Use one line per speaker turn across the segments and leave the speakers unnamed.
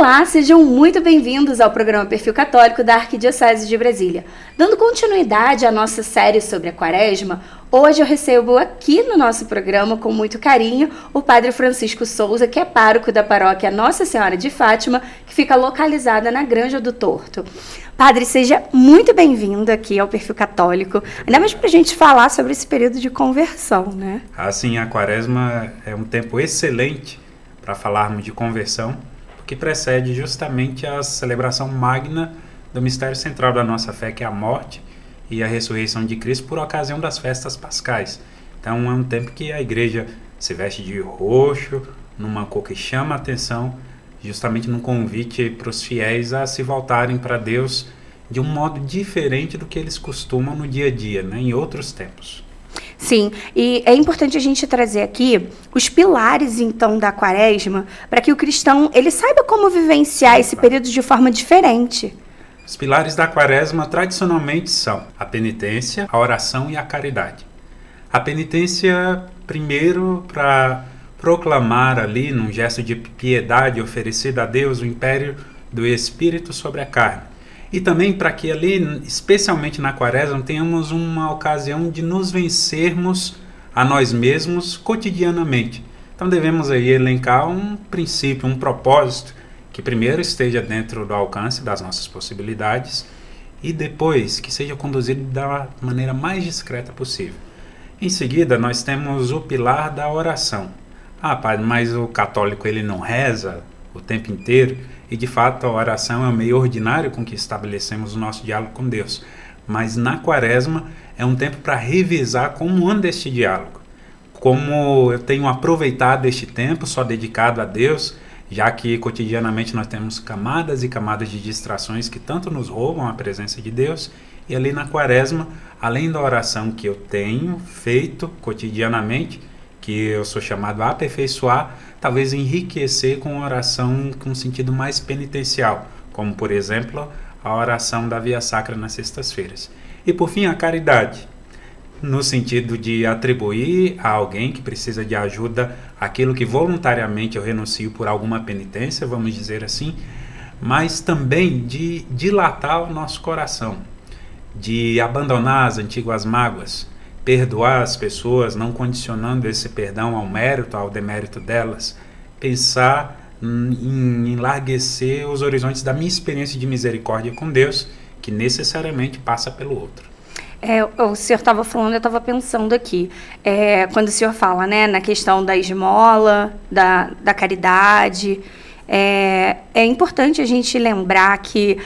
Olá, sejam muito bem-vindos ao programa Perfil Católico da Arquidiocese de Brasília. Dando continuidade à nossa série sobre a Quaresma, hoje eu recebo aqui no nosso programa, com muito carinho, o Padre Francisco Souza, que é pároco da paróquia Nossa Senhora de Fátima, que fica localizada na Granja do Torto. Padre, seja muito bem-vindo aqui ao Perfil Católico, ainda mais para a gente falar sobre esse período de conversão, né?
Assim, a Quaresma é um tempo excelente para falarmos de conversão, que precede justamente a celebração magna do mistério central da nossa fé, que é a morte e a ressurreição de Cristo por ocasião das festas pascais. Então é um tempo que a igreja se veste de roxo, numa cor que chama a atenção, justamente num convite para os fiéis a se voltarem para Deus de um modo diferente do que eles costumam no dia a dia, né, em outros tempos.
Sim, e é importante a gente trazer aqui os pilares, então, da Quaresma, para que o cristão ele saiba como vivenciar esse período de forma diferente.
Os pilares da Quaresma tradicionalmente são a penitência, a oração e a caridade. A penitência, primeiro, para proclamar ali, num gesto de piedade oferecida a Deus, o império do Espírito sobre a carne. E também para que ali, especialmente na Quaresma, tenhamos uma ocasião de nos vencermos a nós mesmos cotidianamente. Então devemos aí elencar um princípio, um propósito, que primeiro esteja dentro do alcance das nossas possibilidades e depois que seja conduzido da maneira mais discreta possível. Em seguida, nós temos o pilar da oração. Ah, padre, mas o católico ele não reza o tempo inteiro? E de fato a oração é o meio ordinário com que estabelecemos o nosso diálogo com Deus. Mas na Quaresma é um tempo para revisar como anda este diálogo. Como eu tenho aproveitado este tempo só dedicado a Deus, já que cotidianamente nós temos camadas e camadas de distrações que tanto nos roubam a presença de Deus. E ali na Quaresma, além da oração que eu tenho feito cotidianamente, que eu sou chamado a aperfeiçoar, talvez enriquecer com oração com sentido mais penitencial, como por exemplo a oração da Via Sacra nas sextas-feiras. E por fim a caridade, no sentido de atribuir a alguém que precisa de ajuda aquilo que voluntariamente eu renuncio por alguma penitência, vamos dizer assim, mas também de dilatar o nosso coração, de abandonar as antigas mágoas, perdoar as pessoas, não condicionando esse perdão ao mérito, ao demérito delas, pensar em enlarguecer os horizontes da minha experiência de misericórdia com Deus, que necessariamente passa pelo outro.
O senhor estava falando, eu estava pensando aqui, quando o senhor fala, né, na questão da esmola, da caridade. É importante a gente lembrar que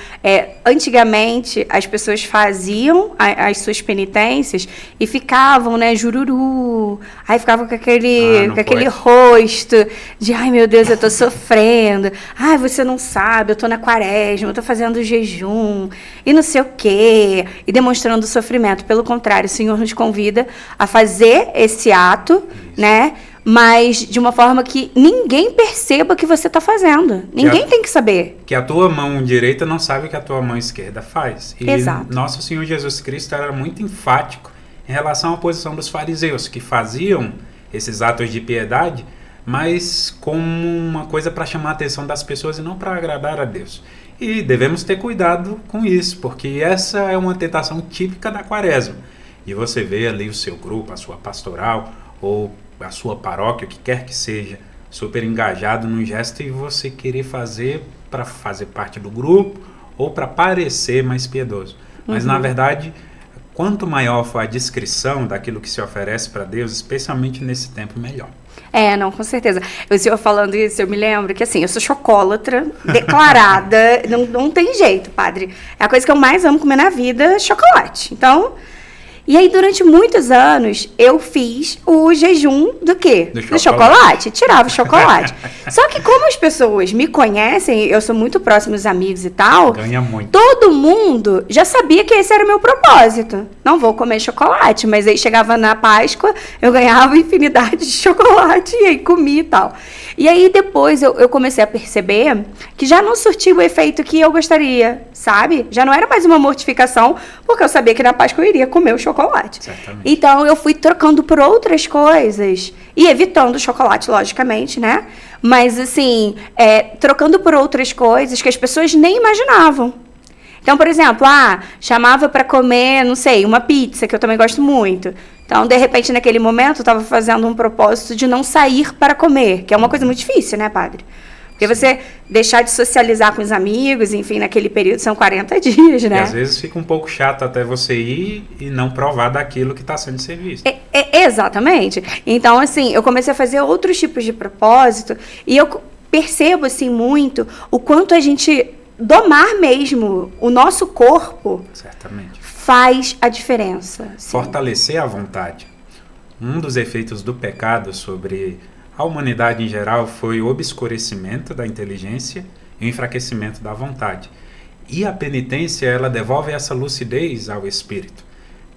antigamente as pessoas faziam as suas penitências e ficavam, né, jururu, aí ficavam com aquele rosto de, ai meu Deus, eu estou sofrendo, ai você não sabe, eu estou na Quaresma, eu estou fazendo jejum e não sei o quê, e demonstrando sofrimento. Pelo contrário, o Senhor nos convida a fazer esse ato, né, mas de uma forma que ninguém perceba que você está fazendo. Ninguém tem que saber.
Que a tua mão direita não sabe o que a tua mão esquerda faz. E
Exato.
Nosso Senhor Jesus Cristo era muito enfático em relação à posição dos fariseus, que faziam esses atos de piedade, mas como uma coisa para chamar a atenção das pessoas e não para agradar a Deus. E devemos ter cuidado com isso, porque essa é uma tentação típica da Quaresma. E você vê ali o seu grupo, a sua pastoral, ou a sua paróquia, o que quer que seja, super engajado num gesto e você querer fazer para fazer parte do grupo ou para parecer mais piedoso. Mas, na verdade, quanto maior for a discrição daquilo que se oferece para Deus, especialmente nesse tempo, melhor.
Não, com certeza. O senhor falando isso, eu me lembro que, assim, eu sou chocólatra, declarada, não tem jeito, padre. É a coisa que eu mais amo comer na vida, chocolate. Então... E aí, durante muitos anos, eu fiz o jejum do quê? Do chocolate. Tirava o chocolate. Só que como as pessoas me conhecem, eu sou muito próxima dos amigos e tal.
Ganha muito.
Todo mundo já sabia que esse era o meu propósito. Não vou comer chocolate, mas aí chegava na Páscoa, eu ganhava infinidade de chocolate e aí comia e tal. E aí depois eu comecei a perceber que já não surtia o efeito que eu gostaria, sabe? Já não era mais uma mortificação, porque eu sabia que na Páscoa eu iria comer o chocolate. chocolate.
Certamente.
Então, eu fui trocando por outras coisas e evitando o chocolate, logicamente, né? Mas, assim, trocando por outras coisas que as pessoas nem imaginavam. Então, por exemplo, chamava para comer, não sei, uma pizza, que eu também gosto muito. Então, de repente, naquele momento, eu estava fazendo um propósito de não sair para comer, que é uma coisa muito difícil, né, padre? Porque você deixar de socializar com os amigos, enfim, naquele período são 40 dias, né?
E às vezes fica um pouco chato até você ir e não provar daquilo que está sendo servido.
Exatamente. Então, assim, eu comecei a fazer outros tipos de propósito e eu percebo, assim, muito o quanto a gente domar mesmo o nosso corpo
Certamente.
faz a diferença. Sim.
Fortalecer a vontade. Um dos efeitos do pecado sobre a humanidade em geral foi o obscurecimento da inteligência e o enfraquecimento da vontade. E a penitência, ela devolve essa lucidez ao espírito.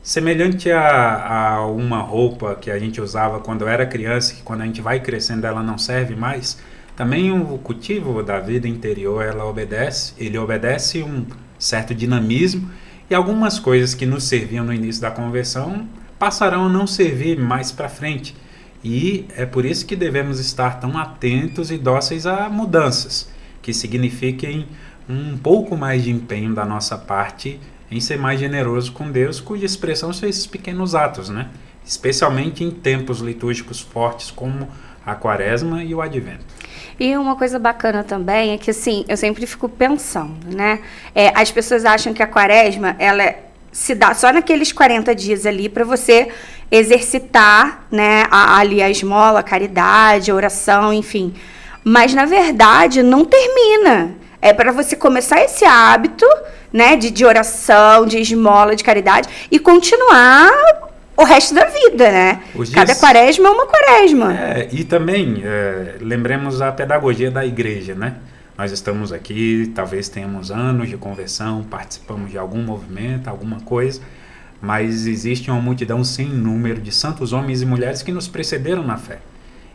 Semelhante a uma roupa que a gente usava quando era criança, que quando a gente vai crescendo ela não serve mais, também o cultivo da vida interior, ele obedece um certo dinamismo, e algumas coisas que nos serviam no início da conversão passarão a não servir mais para frente. E é por isso que devemos estar tão atentos e dóceis a mudanças, que signifiquem um pouco mais de empenho da nossa parte em ser mais generoso com Deus, cuja expressão são esses pequenos atos, né? Especialmente em tempos litúrgicos fortes como a Quaresma e o Advento.
E uma coisa bacana também é que, assim, eu sempre fico pensando, né? As pessoas acham que a Quaresma, ela se dá só naqueles 40 dias ali para você exercitar, né, ali a esmola, a caridade, a oração, enfim. Mas, na verdade, não termina. É para você começar esse hábito, né, de oração, de esmola, de caridade e continuar o resto da vida, né? Cada quaresma é uma quaresma.
E também, lembremos a pedagogia da igreja, né? Nós estamos aqui, talvez tenhamos anos de conversão, participamos de algum movimento, alguma coisa, mas existe uma multidão sem número de santos homens e mulheres que nos precederam na fé.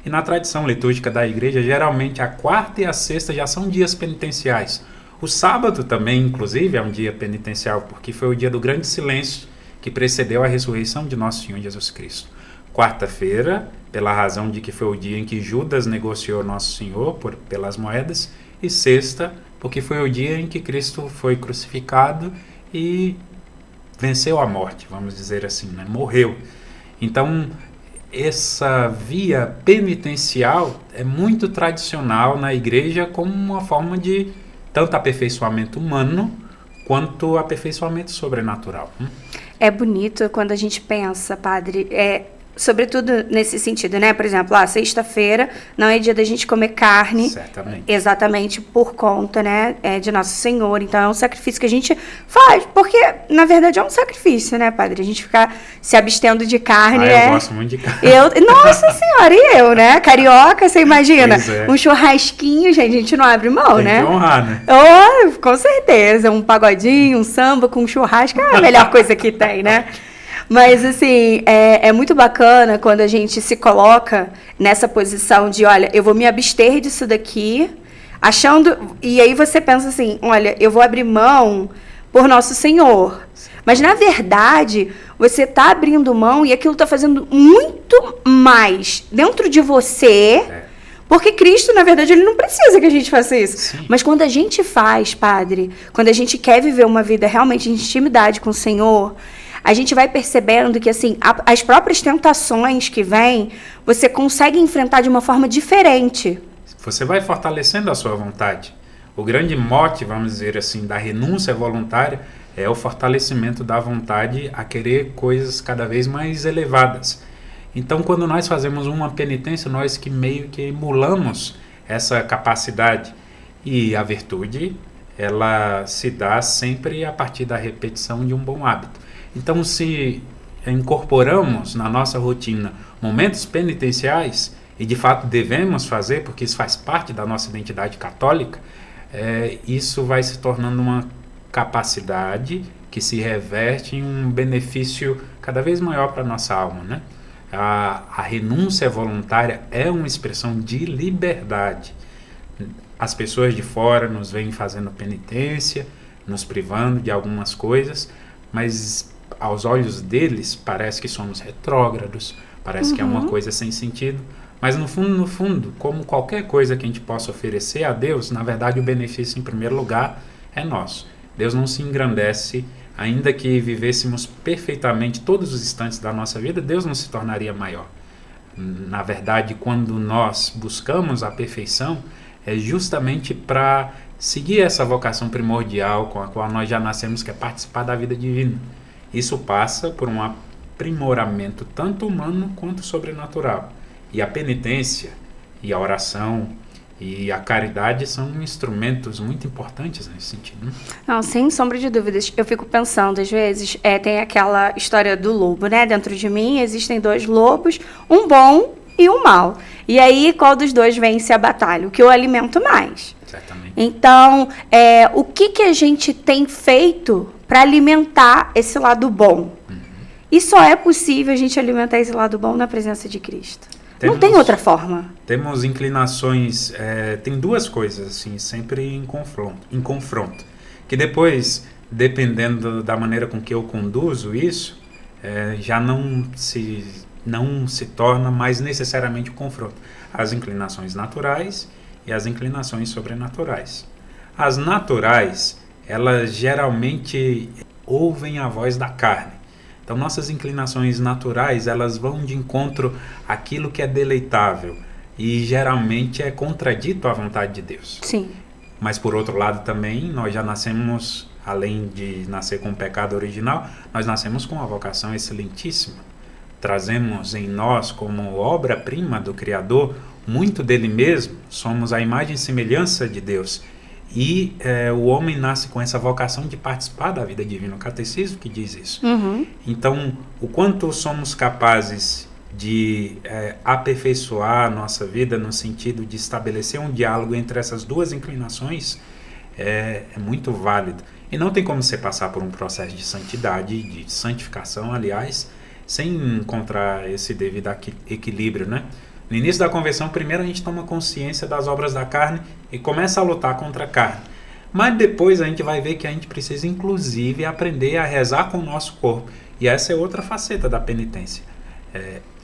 E na tradição litúrgica da igreja, geralmente a quarta e a sexta já são dias penitenciais. O sábado também, inclusive, é um dia penitencial, porque foi o dia do grande silêncio que precedeu a ressurreição de Nosso Senhor Jesus Cristo. Quarta-feira, pela razão de que foi o dia em que Judas negociou Nosso Senhor pelas moedas, e sexta, porque foi o dia em que Cristo foi crucificado e venceu a morte, vamos dizer assim, né? Morreu. Então, essa via penitencial é muito tradicional na igreja como uma forma de tanto aperfeiçoamento humano quanto aperfeiçoamento sobrenatural.
É bonito quando a gente pensa, padre, sobretudo nesse sentido, né? Por exemplo, sexta-feira não é dia da gente comer carne.
Certamente.
Exatamente por conta, né, de Nosso Senhor. Então é um sacrifício que a gente faz, porque na verdade é um sacrifício, né, padre? A gente ficar se abstendo de carne.
Eu gosto muito de carne.
Nossa senhora, e eu, né? Carioca, você imagina?
É.
Um churrasquinho, gente, a gente não abre mão,
Tem
né?
que honrar, né?
Oh, com certeza. Um pagodinho, um samba com churrasco é a melhor coisa que tem, né? Mas, assim, é muito bacana quando a gente se coloca nessa posição de, olha, eu vou me abster disso daqui, achando... E aí você pensa assim, olha, eu vou abrir mão por Nosso Senhor. Mas, na verdade, você está abrindo mão e aquilo está fazendo muito mais dentro de você... Porque Cristo, na verdade, ele não precisa que a gente faça isso.
Sim.
Mas quando a gente faz, padre, quando a gente quer viver uma vida realmente de intimidade com o Senhor, a gente vai percebendo que, assim, as próprias tentações que vêm, você consegue enfrentar de uma forma diferente.
Você vai fortalecendo a sua vontade. O grande mote, vamos dizer assim, da renúncia voluntária é o fortalecimento da vontade a querer coisas cada vez mais elevadas. Então, quando nós fazemos uma penitência, nós que meio que emulamos essa capacidade. E a virtude, ela se dá sempre a partir da repetição de um bom hábito. Então, se incorporamos na nossa rotina momentos penitenciais, e de fato devemos fazer, porque isso faz parte da nossa identidade católica, isso vai se tornando uma capacidade que se reverte em um benefício cada vez maior para a nossa alma, né? A renúncia voluntária é uma expressão de liberdade. As pessoas de fora nos veem fazendo penitência, nos privando de algumas coisas, mas aos olhos deles, parece que somos retrógrados, parece que é uma coisa sem sentido. Mas no fundo, como qualquer coisa que a gente possa oferecer a Deus, na verdade o benefício em primeiro lugar é nosso. Deus não se engrandece, ainda que vivêssemos perfeitamente todos os instantes da nossa vida, Deus não se tornaria maior. Na verdade, quando nós buscamos a perfeição, é justamente para seguir essa vocação primordial com a qual nós já nascemos, que é participar da vida divina. Isso passa por um aprimoramento tanto humano quanto sobrenatural. E a penitência, e a oração, e a caridade são instrumentos muito importantes nesse sentido. Né?
Não, sem sombra de dúvidas. Eu fico pensando, às vezes, tem aquela história do lobo, né? Dentro de mim existem dois lobos, um bom e um mau. E aí, qual dos dois vence a batalha? O que eu alimento mais.
Certamente.
Então, o que a gente tem feito para alimentar esse lado bom? E só é possível a gente alimentar esse lado bom na presença de Cristo. Não tem outra forma.
Temos inclinações, tem duas coisas, assim, sempre em confronto. Que depois, dependendo da maneira com que eu conduzo isso, já não se torna mais necessariamente um confronto. As inclinações naturais e as inclinações sobrenaturais. As naturais, elas geralmente ouvem a voz da carne. Então, nossas inclinações naturais, elas vão de encontro àquilo que é deleitável e geralmente é contradito à vontade de Deus.
Sim.
Mas, por outro lado, também, nós já nascemos, além de nascer com o pecado original, nós nascemos com uma vocação excelentíssima. Trazemos em nós, como obra-prima do Criador, muito dele mesmo, somos a imagem e semelhança de Deus. E o homem nasce com essa vocação de participar da vida divina. O catecismo que diz isso. Então, o quanto somos capazes de aperfeiçoar a nossa vida no sentido de estabelecer um diálogo entre essas duas inclinações é muito válido. E não tem como você passar por um processo de santidade, de santificação, aliás, sem encontrar esse devido equilíbrio, né? No início da conversão, primeiro a gente toma consciência das obras da carne e começa a lutar contra a carne. Mas depois a gente vai ver que a gente precisa, inclusive, aprender a rezar com o nosso corpo. E essa é outra faceta da penitência.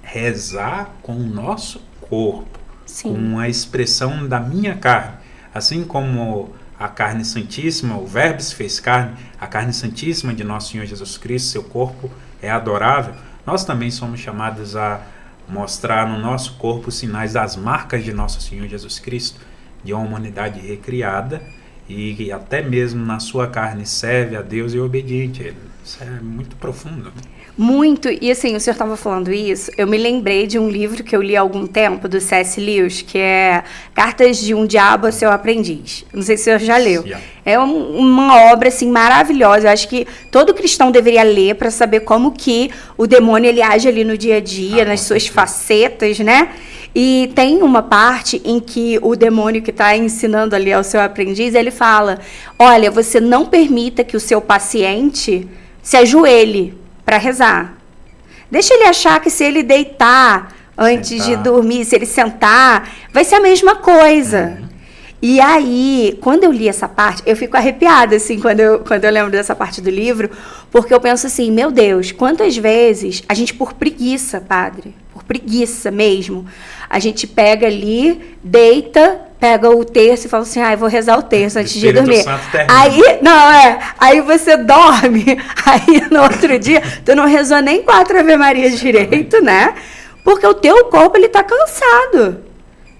Rezar com o nosso corpo.
Sim.
Com a expressão da minha carne. Assim como a carne santíssima, o Verbo se fez carne, a carne santíssima de nosso Senhor Jesus Cristo, seu corpo é adorável. Nós também somos chamados a mostrar no nosso corpo os sinais das marcas de nosso Senhor Jesus Cristo, de uma humanidade recriada e até mesmo na sua carne serve a Deus e é obediente a Ele. Isso é muito profundo. Né?
Muito, e assim, o senhor estava falando isso, eu me lembrei de um livro que eu li há algum tempo, do C.S. Lewis, que é Cartas de um Diabo a Seu Aprendiz. Não sei se o senhor já leu.
Yeah.
É uma obra, assim, maravilhosa. Eu acho que todo cristão deveria ler para saber como que o demônio, ele age ali no dia a dia, nas suas facetas, né? E tem uma parte em que o demônio que está ensinando ali ao seu aprendiz, ele fala, olha, você não permita que o seu paciente se ajoelhe para rezar. Deixa ele achar que se ele deitar antes de dormir, se ele sentar, vai ser a mesma coisa. E aí, quando eu li essa parte, eu fico arrepiada, assim, quando eu lembro dessa parte do livro, porque eu penso assim, meu Deus, quantas vezes a gente, por preguiça, padre, por preguiça mesmo, a gente pega ali, deita, pega o terço e fala assim, eu vou rezar o terço antes de dormir. Aí você dorme, aí no outro dia, tu não rezou nem 4 Ave Marias direito, né? Porque o teu corpo, ele tá cansado.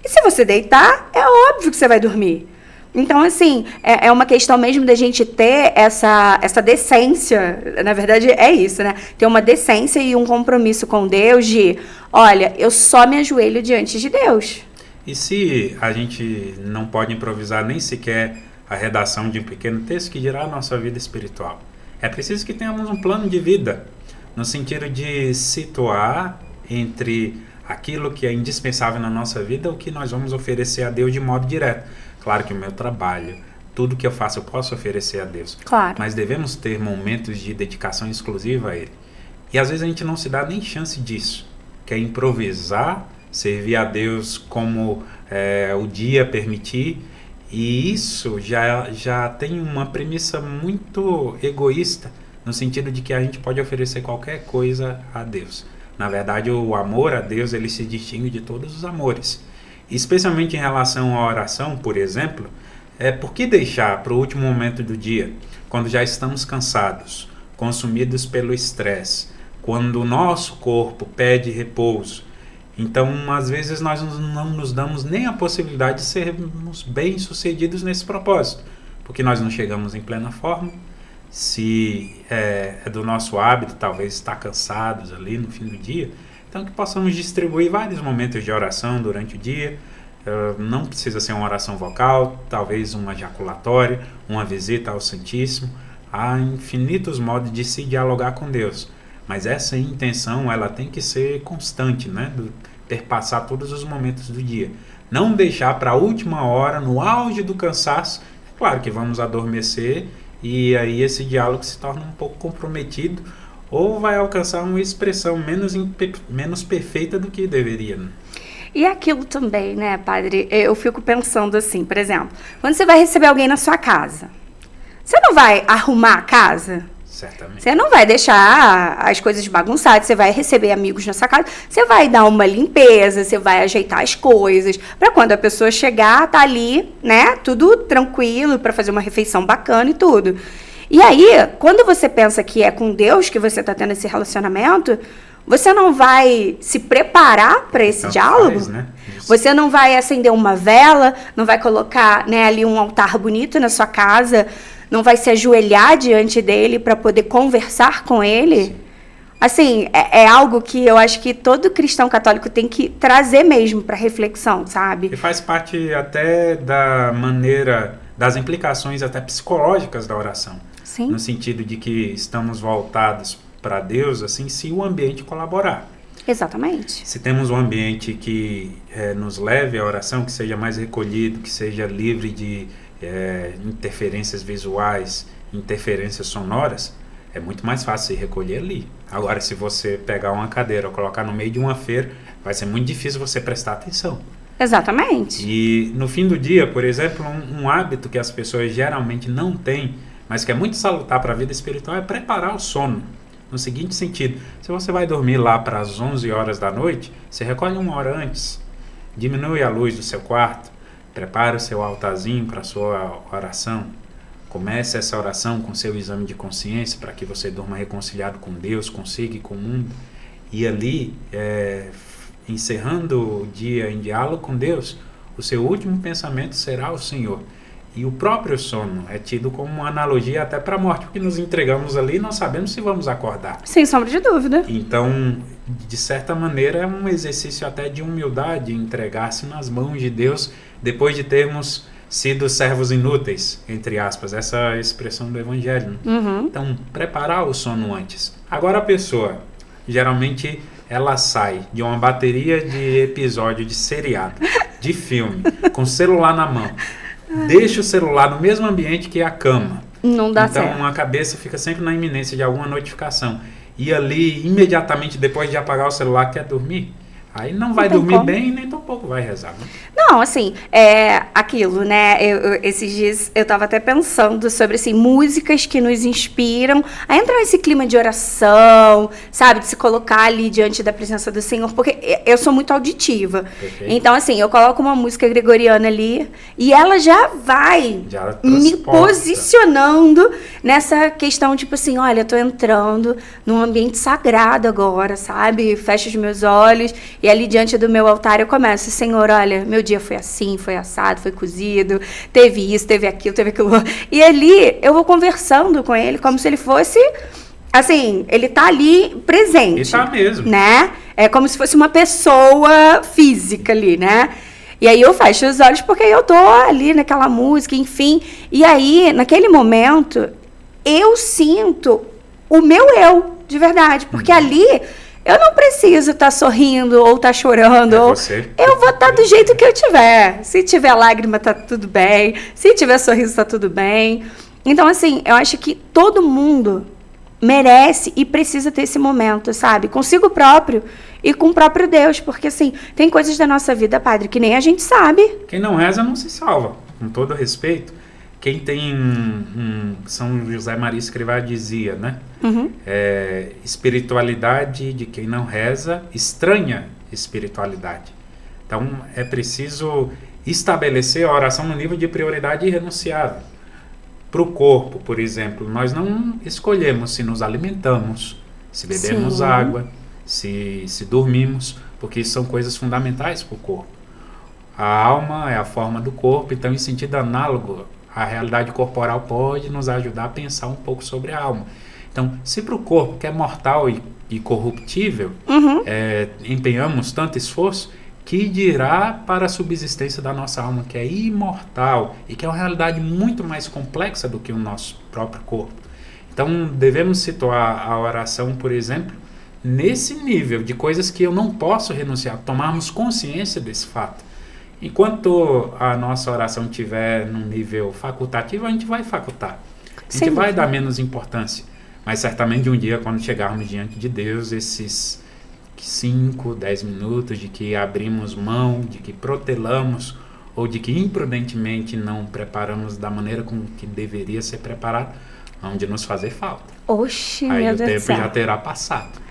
E se você deitar, é óbvio que você vai dormir. Então, assim, é uma questão mesmo da gente ter essa decência, na verdade é isso, né? Ter uma decência e um compromisso com Deus de, olha, eu só me ajoelho diante de Deus.
E se a gente não pode improvisar nem sequer a redação de um pequeno texto, que dirá a nossa vida espiritual? É preciso que tenhamos um plano de vida, no sentido de situar entre aquilo que é indispensável na nossa vida, o que nós vamos oferecer a Deus de modo direto. Claro que o meu trabalho, tudo que eu faço, eu posso oferecer a Deus.
Claro.
Mas devemos ter momentos de dedicação exclusiva a Ele. E às vezes a gente não se dá nem chance disso. Quer improvisar, servir a Deus como o dia permitir. E isso já tem uma premissa muito egoísta, no sentido de que a gente pode oferecer qualquer coisa a Deus. Na verdade, o amor a Deus, ele se distingue de todos os amores. Especialmente em relação à oração, por exemplo, por que deixar para o último momento do dia, quando já estamos cansados, consumidos pelo estresse, quando o nosso corpo pede repouso? Então, às vezes, nós não nos damos nem a possibilidade de sermos bem-sucedidos nesse propósito, porque nós não chegamos em plena forma. Se é do nosso hábito, talvez, estar cansados ali no fim do dia, então que possamos distribuir vários momentos de oração durante o dia. Não precisa ser uma oração vocal, talvez uma jaculatória, uma visita ao Santíssimo. Há infinitos modos de se dialogar com Deus, mas essa intenção ela tem que ser constante, né? Perpassar todos os momentos do dia. Não deixar para a última hora, no auge do cansaço. É claro que vamos adormecer e aí esse diálogo se torna um pouco comprometido ou vai alcançar uma expressão menos perfeita do que deveria, né?
E aquilo também, né, padre? Eu fico pensando assim, por exemplo, quando você vai receber alguém na sua casa, você não vai arrumar a casa?
Certamente. Você
não vai deixar as coisas bagunçadas, você vai receber amigos na sua casa, você vai dar uma limpeza, você vai ajeitar as coisas, para quando a pessoa chegar, tá ali, né, tudo tranquilo, para fazer uma refeição bacana e tudo. E aí, quando você pensa que é com Deus que você está tendo esse relacionamento, você não vai se preparar para esse diálogo?
Né?
Você não vai acender uma vela, não vai colocar, né, ali um altar bonito na sua casa, não vai se ajoelhar diante dele para poder conversar com ele? Sim. Assim, é algo que eu acho que todo cristão católico tem que trazer mesmo para reflexão, sabe?
E faz parte até da maneira, das implicações até psicológicas da oração.
Sim.
No sentido de que estamos voltados para Deus, assim, se o ambiente colaborar.
Exatamente.
Se temos um ambiente que nos leve à oração, que seja mais recolhido, que seja livre de interferências visuais, interferências sonoras, é muito mais fácil se recolher ali. Agora, se você pegar uma cadeira ou colocar no meio de uma feira, vai ser muito difícil você prestar atenção.
Exatamente.
E no fim do dia, por exemplo, um hábito que as pessoas geralmente não têm, mas que é muito salutar para a vida espiritual, é preparar o sono. No seguinte sentido, se você vai dormir lá para as 11 horas da noite, você recolhe 1 hora antes, diminui a luz do seu quarto, prepara o seu altarzinho para a sua oração, comece essa oração com seu exame de consciência para que você durma reconciliado com Deus, consiga e com o mundo, e ali, encerrando o dia em diálogo com Deus, o seu último pensamento será o Senhor. E o próprio sono é tido como uma analogia até para a morte, porque nos entregamos ali e não sabemos se vamos acordar.
Sem sombra de dúvida.
Então, de certa maneira, é um exercício até de humildade, entregar-se nas mãos de Deus, depois de termos sido servos inúteis, entre aspas, essa expressão do Evangelho. Né?
Uhum.
Então, preparar o sono antes. Agora a pessoa, geralmente, ela sai de uma bateria de episódio de seriado, de filme, com o celular na mão. Deixa o celular no mesmo ambiente que a cama.
Não dá certo.
Então a cabeça fica sempre na iminência de alguma notificação. E ali, imediatamente depois de apagar o celular, quer dormir. Aí não vai dormir bem, nem tampouco vai rezar. Né?
Não, assim, aquilo, né? Esses dias eu tava até pensando sobre, assim, músicas que nos inspiram a entrar nesse clima de oração, sabe? De se colocar ali diante da presença do Senhor, porque eu sou muito auditiva.
Perfeito.
Então, assim, eu coloco uma música gregoriana ali e ela já vai me posicionando nessa questão, tipo assim, olha, eu tô entrando num ambiente sagrado agora, sabe? Fecho os meus olhos e ali diante do meu altar eu começo, Senhor, olha, meu dia foi assim, foi assado, foi cozido, teve isso, teve aquilo. E ali eu vou conversando com ele como se ele fosse, assim, ele tá ali presente.
Ele tá mesmo.
Né? É como se fosse uma pessoa física ali, né? E aí eu fecho os olhos porque eu tô ali naquela música, enfim. E aí, naquele momento, eu sinto o meu eu, de verdade. Porque ali eu não preciso estar sorrindo ou estar chorando. Eu vou estar do jeito que eu tiver. Se tiver lágrima, tá tudo bem. Se tiver sorriso, tá tudo bem. Então, assim, eu acho que todo mundo merece e precisa ter esse momento, sabe? Consigo próprio e com o próprio Deus. Porque, assim, tem coisas da nossa vida, padre, que nem a gente sabe.
Quem não reza não se salva. Com todo respeito, Quem tem São José Maria Escrivá dizia, né? Espiritualidade de quem não reza estranha espiritualidade. Então é preciso estabelecer a oração no nível de prioridade irrenunciável. Para o corpo, por exemplo, nós não escolhemos se nos alimentamos, se bebemos água, se dormimos, porque isso são coisas fundamentais para o corpo. A alma é a forma do corpo, então em sentido análogo, a realidade corporal pode nos ajudar a pensar um pouco sobre a alma. Então, se para o corpo, que é mortal e corruptível, empenhamos tanto esforço, que dirá para a subsistência da nossa alma, que é imortal e que é uma realidade muito mais complexa do que o nosso próprio corpo. Então, devemos situar a oração, por exemplo, nesse nível de coisas que eu não posso renunciar, tomarmos consciência desse fato. Enquanto a nossa oração estiver num nível facultativo, a gente vai facultar. A gente vai dar menos importância. Mas certamente um dia, quando chegarmos diante de Deus, esses 5, 10 minutos de que abrimos mão, de que protelamos, ou de que imprudentemente não preparamos da maneira como que deveria ser preparado, vão de nos fazer falta.
Oxe,
aí
meu
o
Deus
tempo
do céu.
já terá passado.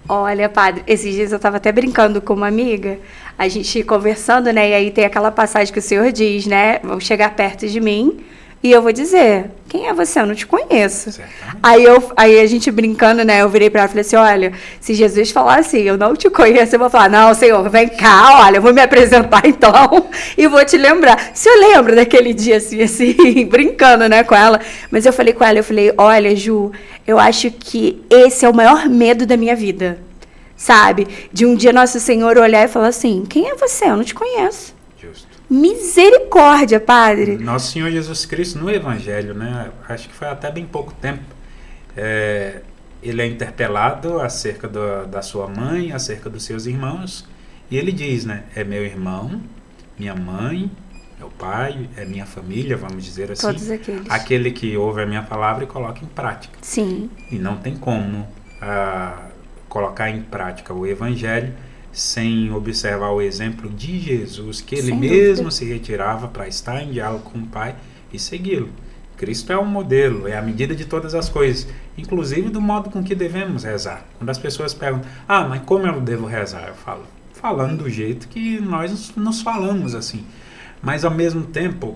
Olha, padre, esses dias eu estava até brincando com uma amiga, a gente conversando, né? E aí tem aquela passagem que o Senhor diz, né? Vão chegar perto de mim e eu vou dizer, quem é você? Eu não te conheço. Aí a gente brincando, né? Eu virei para ela e falei assim, olha, se Jesus falar assim, eu não te conheço, eu vou falar, não, Senhor, vem cá, olha, eu vou me apresentar então e vou te lembrar. Se eu lembro daquele dia assim, brincando, né, com ela, mas eu falei com ela, olha, Ju, eu acho que esse é o maior medo da minha vida, sabe? De um dia Nosso Senhor olhar e falar assim, quem é você? Eu não te conheço.
Justo.
Misericórdia, padre.
Nosso Senhor Jesus Cristo, no Evangelho, né? Acho que foi até bem pouco tempo, ele é interpelado acerca da sua mãe, acerca dos seus irmãos, e ele diz, né? É meu irmão, minha mãe, meu pai, é minha família, vamos dizer assim.
Todos aqueles.
Aquele que ouve a minha palavra e coloca em prática.
Sim.
E não tem como colocar em prática o Evangelho sem observar o exemplo de Jesus, que ele mesmo se retirava para estar em diálogo com o Pai e segui-lo. Cristo é um modelo, é a medida de todas as coisas, inclusive do modo com que devemos rezar. Quando as pessoas perguntam, mas como eu devo rezar? Eu falo, falando do jeito que nós nos falamos assim. Mas ao mesmo tempo,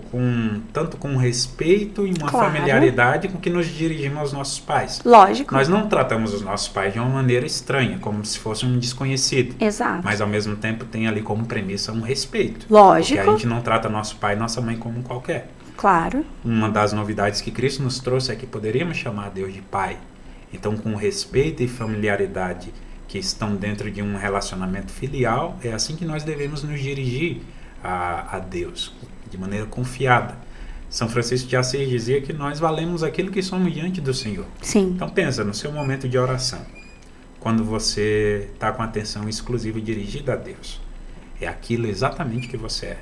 tanto com respeito e uma familiaridade com que nos dirigimos aos nossos pais.
Lógico.
Nós não tratamos os nossos pais de uma maneira estranha, como se fosse um desconhecido.
Exato.
Mas ao mesmo tempo tem ali como premissa um respeito.
Lógico.
Porque a gente não trata nosso pai e nossa mãe como qualquer.
Claro.
Uma das novidades que Cristo nos trouxe é que poderíamos chamar Deus de Pai. Então, com respeito e familiaridade que estão dentro de um relacionamento filial, é assim que nós devemos nos dirigir a Deus, de maneira confiada. São Francisco de Assis dizia que nós valemos aquilo que somos diante do Senhor.
Sim.
Então pensa no seu momento de oração, quando você está com atenção exclusiva dirigida a Deus. É aquilo exatamente que você é.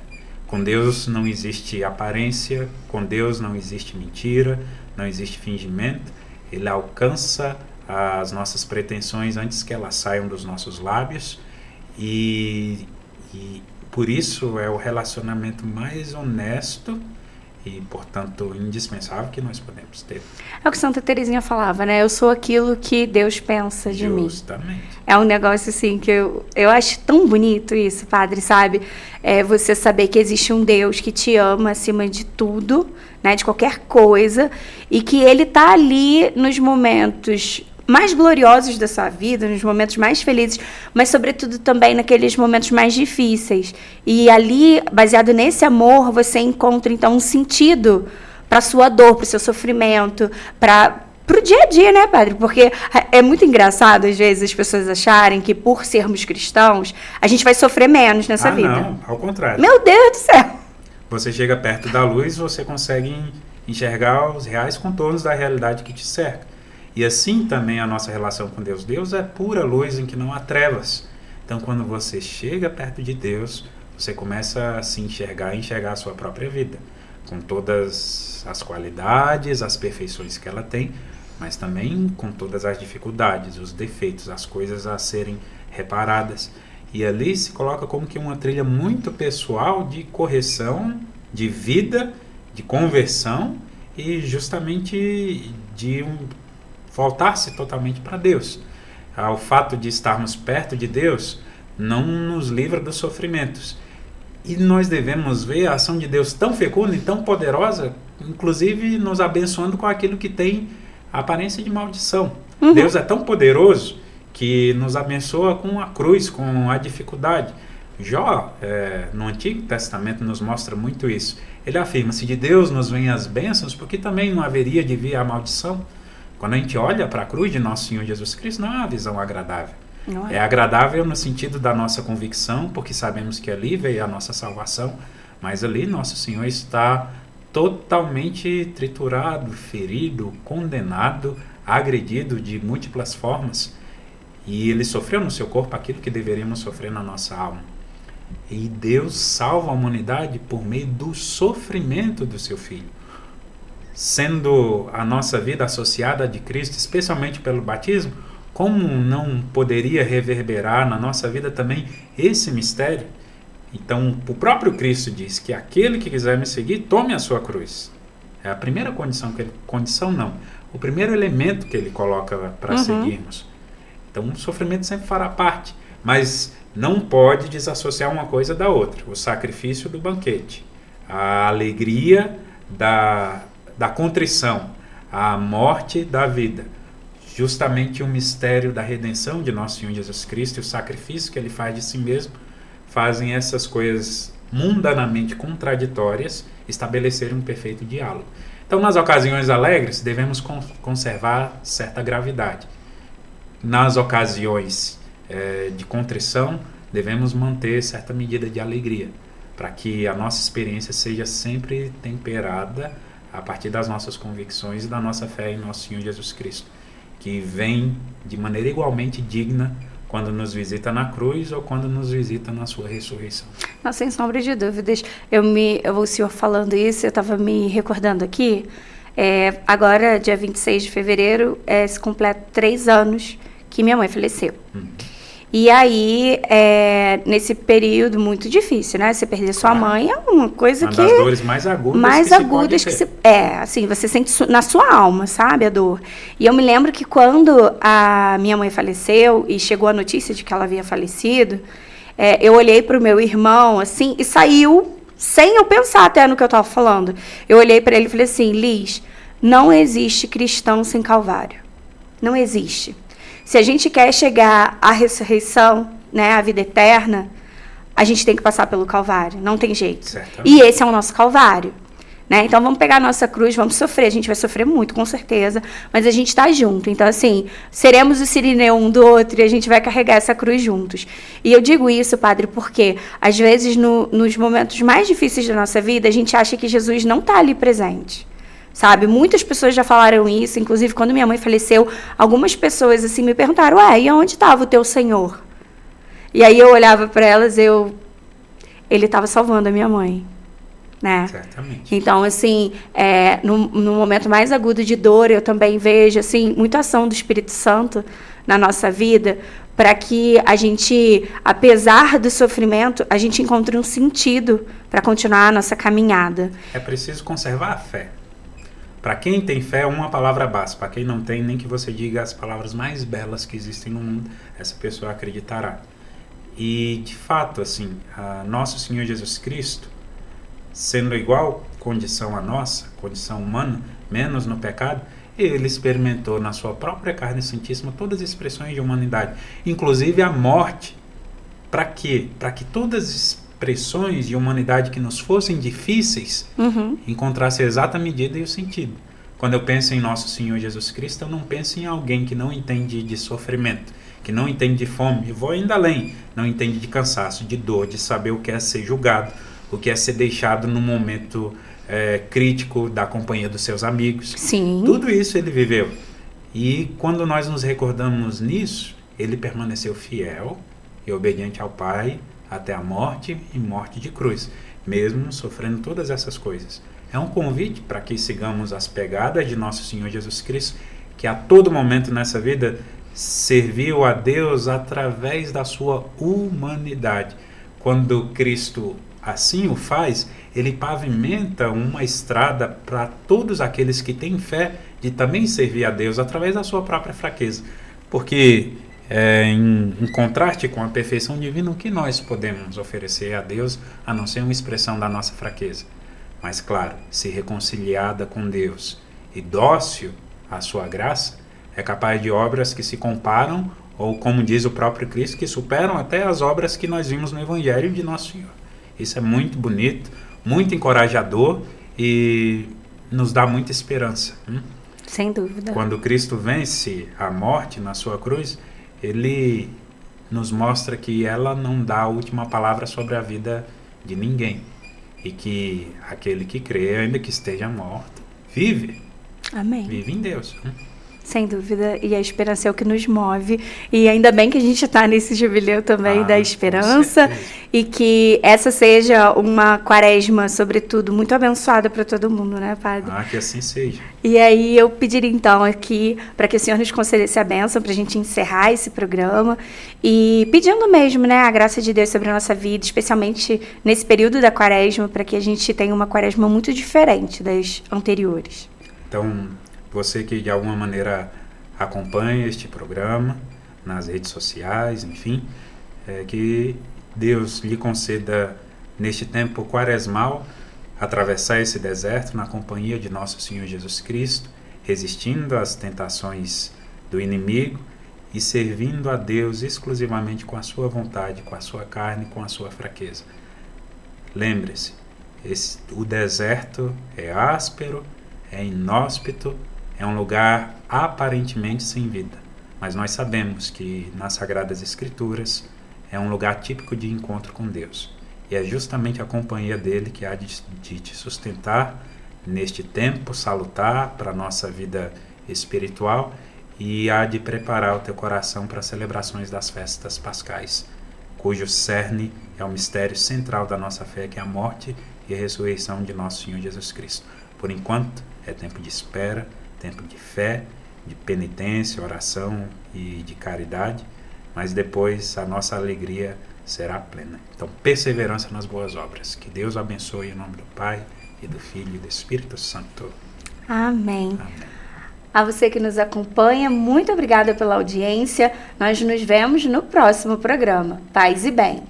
Com Deus não existe aparência, com Deus não existe mentira, não existe fingimento. Ele alcança as nossas pretensões antes que elas saiam dos nossos lábios e por isso é o relacionamento mais honesto e, portanto, indispensável que nós podemos ter.
É o que Santa Teresinha falava, né? Eu sou aquilo que Deus pensa de mim.
Justamente.
É um negócio assim que eu acho tão bonito isso, padre, sabe? Você saber que existe um Deus que te ama acima de tudo, né? De qualquer coisa, e que Ele tá ali nos momentos mais gloriosos da sua vida, nos momentos mais felizes, mas sobretudo também naqueles momentos mais difíceis. E ali, baseado nesse amor, você encontra então um sentido para sua dor, para o seu sofrimento, para o dia a dia, né, padre? Porque é muito engraçado, às vezes, as pessoas acharem que por sermos cristãos, a gente vai sofrer menos nessa vida.
Não, ao contrário.
Meu Deus do céu!
Você chega perto da luz, você consegue enxergar os reais contornos da realidade que te cerca. E assim também a nossa relação com Deus. Deus é pura luz em que não há trevas. Então, quando você chega perto de Deus, você começa a se enxergar e enxergar a sua própria vida, com todas as qualidades, as perfeições que ela tem, mas também com todas as dificuldades, os defeitos, as coisas a serem reparadas. E ali se coloca como que uma trilha muito pessoal de correção, de vida de conversão e justamente de voltar-se totalmente para Deus. O fato de estarmos perto de Deus não nos livra dos sofrimentos. E nós devemos ver a ação de Deus tão fecunda e tão poderosa, inclusive nos abençoando com aquilo que tem a aparência de maldição. Deus é tão poderoso que nos abençoa com a cruz, com a dificuldade. Jó, no Antigo Testamento, nos mostra muito isso. Ele afirma, se de Deus nos vêm as bênçãos, porque também não haveria de vir a maldição? Quando a gente olha para a cruz de nosso Senhor Jesus Cristo, não é uma visão agradável. É agradável no sentido da nossa convicção, porque sabemos que ali veio a nossa salvação, mas ali nosso Senhor está totalmente triturado, ferido, condenado, agredido de múltiplas formas. E ele sofreu no seu corpo aquilo que deveríamos sofrer na nossa alma. E Deus salva a humanidade por meio do sofrimento do seu Filho. Sendo a nossa vida associada a de Cristo, especialmente pelo batismo, como não poderia reverberar na nossa vida também esse mistério? Então, o próprio Cristo diz que aquele que quiser me seguir, tome a sua cruz. É a primeira condição que ele... Condição não. O primeiro elemento que ele coloca para seguirmos. Então, o sofrimento sempre fará parte. Mas não pode desassociar uma coisa da outra. O sacrifício do banquete. A alegria da contrição. A morte da vida. Justamente o mistério da redenção de nosso Senhor Jesus Cristo e o sacrifício que ele faz de si mesmo fazem essas coisas mundanamente contraditórias estabelecerem um perfeito diálogo. Então, nas ocasiões alegres, devemos conservar certa gravidade. Nas ocasiões de contrição, devemos manter certa medida de alegria, para que a nossa experiência seja sempre temperada a partir das nossas convicções e da nossa fé em nosso Senhor Jesus Cristo, que vem de maneira igualmente digna quando nos visita na cruz ou quando nos visita na sua ressurreição.
Não, sem sombra de dúvidas. O senhor falando isso, eu estava me recordando aqui, agora, dia 26 de fevereiro, se completa 3 anos que minha mãe faleceu. E aí, nesse período muito difícil, né? Você perder sua mãe é uma coisa
uma das dores mais agudas
que se assim, você sente na sua alma, sabe, a dor. E eu me lembro que quando a minha mãe faleceu e chegou a notícia de que ela havia falecido, eu olhei para o meu irmão, assim, e saiu, sem eu pensar até no que eu estava falando. Eu olhei para ele e falei assim, Liz, não existe cristão sem Calvário. Não existe. Se a gente quer chegar à ressurreição, né, à vida eterna, a gente tem que passar pelo Calvário, não tem jeito.
Certamente.
E esse é o nosso Calvário. Né? Então, vamos pegar a nossa cruz, vamos sofrer. A gente vai sofrer muito, com certeza, mas a gente está junto. Então, assim, seremos o Cirineu um do outro e a gente vai carregar essa cruz juntos. E eu digo isso, Padre, porque, às vezes, nos momentos mais difíceis da nossa vida, a gente acha que Jesus não está ali presente. Sabe? Muitas pessoas já falaram isso, inclusive quando minha mãe faleceu, algumas pessoas assim me perguntaram, e onde estava o teu Senhor? E aí eu olhava para elas, ele estava salvando a minha mãe, né?
Certamente.
Então, assim, no momento mais agudo de dor, eu também vejo, assim, muita ação do Espírito Santo na nossa vida, para que a gente, apesar do sofrimento, a gente encontre um sentido para continuar a nossa caminhada.
É preciso conservar a fé. Para quem tem fé, uma palavra basta. Para quem não tem, nem que você diga as palavras mais belas que existem no mundo, essa pessoa acreditará. E, de fato, assim, nosso Senhor Jesus Cristo, sendo igual condição a nossa, condição humana, menos no pecado, ele experimentou na sua própria carne santíssima todas as expressões de humanidade, inclusive a morte. Para quê? Para que todas as expressões de humanidade que nos fossem difíceis encontrassem a exata medida e o sentido. Quando eu penso em nosso Senhor Jesus Cristo, eu não penso em alguém que não entende de sofrimento, que não entende de fome, e vou ainda além, não entende de cansaço, de dor, de saber o que é ser julgado, o que é ser deixado num momento crítico da companhia dos seus amigos.
Sim.
Tudo isso ele viveu. E quando nós nos recordamos nisso, ele permaneceu fiel e obediente ao Pai, até a morte e morte de cruz, mesmo sofrendo todas essas coisas. É um convite para que sigamos as pegadas de nosso Senhor Jesus Cristo, que a todo momento nessa vida serviu a Deus através da sua humanidade. Quando Cristo assim o faz, ele pavimenta uma estrada para todos aqueles que têm fé de também servir a Deus através da sua própria fraqueza. Porque, em contraste com a perfeição divina, o que nós podemos oferecer a Deus a não ser uma expressão da nossa fraqueza? Mas, claro, se reconciliada com Deus e dócil à sua graça, é capaz de obras que se comparam, ou como diz o próprio Cristo, que superam até as obras que nós vimos no Evangelho de Nosso Senhor. Isso é muito bonito, muito encorajador e nos dá muita esperança.
Sem dúvida.
Quando Cristo vence a morte na sua cruz, ele nos mostra que ela não dá a última palavra sobre a vida de ninguém. E que aquele que crê, ainda que esteja morto, vive.
Amém.
Vive em Deus.
Sem dúvida, e a esperança é o que nos move, e ainda bem que a gente está nesse jubileu também da esperança, e que essa seja uma quaresma, sobretudo, muito abençoada para todo mundo, né, Padre?
Que assim seja.
E aí eu pediria então aqui para que o Senhor nos concedesse a bênção para a gente encerrar esse programa, e pedindo mesmo, né, a graça de Deus sobre a nossa vida, especialmente nesse período da quaresma, para que a gente tenha uma quaresma muito diferente das anteriores.
Então, você que de alguma maneira acompanha este programa nas redes sociais, enfim, que Deus lhe conceda neste tempo quaresmal atravessar esse deserto na companhia de nosso Senhor Jesus Cristo, resistindo às tentações do inimigo e servindo a Deus exclusivamente com a sua vontade, com a sua carne, com a sua fraqueza. Lembre-se, o deserto é áspero, é inóspito, é um lugar aparentemente sem vida, mas nós sabemos que nas Sagradas Escrituras é um lugar típico de encontro com Deus. E é justamente a companhia dele que há de te sustentar neste tempo salutar para a nossa vida espiritual e há de preparar o teu coração para as celebrações das festas pascais, cujo cerne é o mistério central da nossa fé, que é a morte e a ressurreição de nosso Senhor Jesus Cristo. Por enquanto, é tempo de espera, tempo de fé, de penitência, oração e de caridade, mas depois a nossa alegria será plena. Então, perseverança nas boas obras. Que Deus abençoe em nome do Pai, e do Filho e do Espírito Santo.
Amém.
Amém.
A você que nos acompanha, muito obrigada pela audiência. Nós nos vemos no próximo programa. Paz e bem.